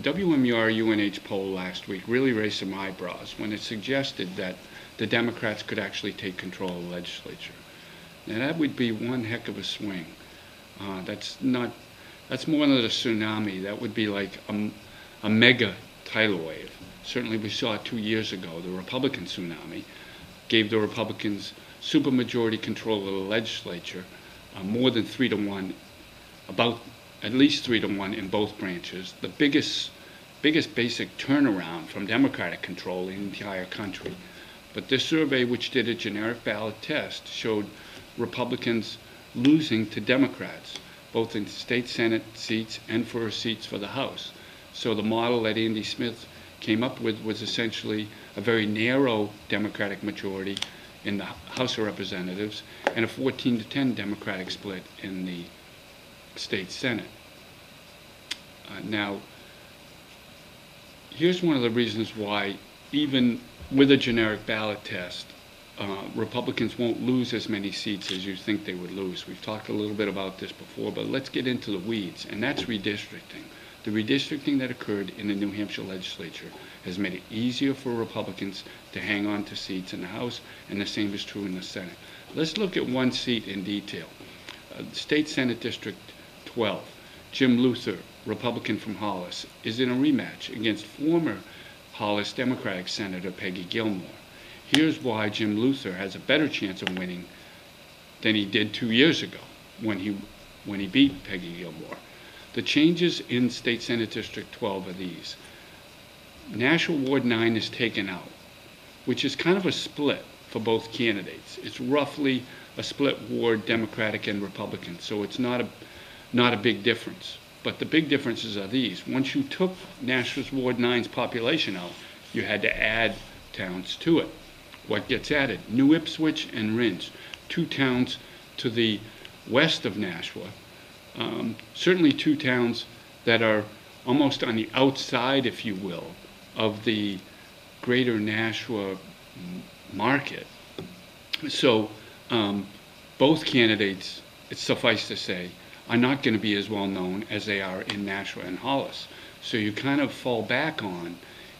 WMUR UNH poll last week really raised some eyebrows when it suggested that the Democrats could actually take control of the legislature. Now that would be one heck of a swing. That's more than a tsunami. That would be like a mega tidal wave. Certainly we saw it 2 years ago. The Republican tsunami gave the Republicans supermajority control of the legislature, more than 3-to-1, about at least 3-to-1 in both branches. The biggest basic turnaround from Democratic control in the entire country. But this survey, which did a generic ballot test, showed Republicans losing to Democrats, both in state Senate seats and for seats for the House. So the model that Andy Smith came up with was essentially a very narrow Democratic majority in the House of Representatives and a 14-to-10 Democratic split in the state Senate. Now, here's one of the reasons why, even with a generic ballot test, Republicans won't lose as many seats as you think they would lose. We've talked a little bit about this before, but let's get into the weeds, and that's redistricting. The redistricting that occurred in the New Hampshire legislature has made it easier for Republicans to hang on to seats in the House, and the same is true in the Senate. Let's look at one seat in detail. State Senate District 12. Jim Luther, Republican from Hollis, is in a rematch against former Hollis Democratic Senator Peggy Gilmore. Here's why Jim Luther has a better chance of winning than he did 2 years ago when he beat Peggy Gilmore. The changes in State Senate District 12 are these. National Ward 9 is taken out, which is kind of a split for both candidates. It's roughly a split ward, Democratic and Republican, so it's not a big difference. But the big differences are these. Once you took Nashville's Ward 9's population out, you had to add towns to it. What gets added? New Ipswich and Rindge, 2 towns to the west of Nashua. Certainly 2 towns that are almost on the outside, if you will, of the greater Nashua market. So both candidates, it's suffice to say, are not going to be as well known as they are in Nashua and Hollis. So you kind of fall back on,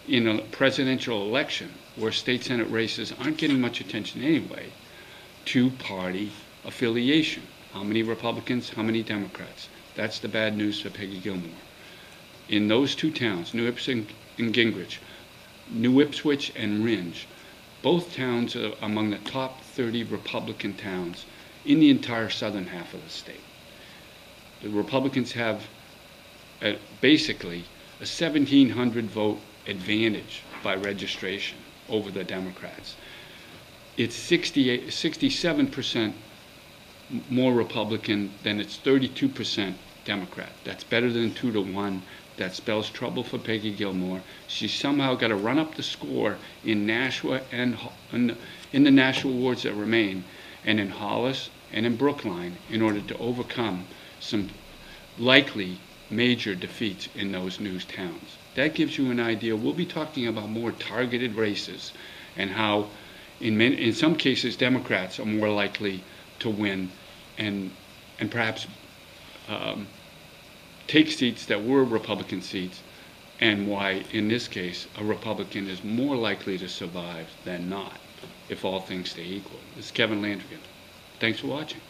in a presidential election where state Senate races aren't getting much attention anyway, two-party affiliation. How many Republicans, how many Democrats? That's the bad news for Peggy Gilmore. In those 2 towns, New Ipswich and Gingrich, New Ipswich and Rindge, both towns are among the top 30 Republican towns in the entire southern half of the state. The Republicans have basically a 1,700 vote advantage by registration over the Democrats. It's 67% more Republican than it's 32% Democrat. That's better than 2-to-1. That spells trouble for Peggy Gilmore. She's somehow got to run up the score in Nashua and in the Nashua wards that remain, and in Hollis and in Brookline, in order to overcome some likely major defeats in those new towns. That gives you an idea. We'll be talking about more targeted races and how in some cases Democrats are more likely to win and perhaps take seats that were Republican seats, and why in this case a Republican is more likely to survive than not if all things stay equal. This is Kevin Landrigan. Thanks for watching.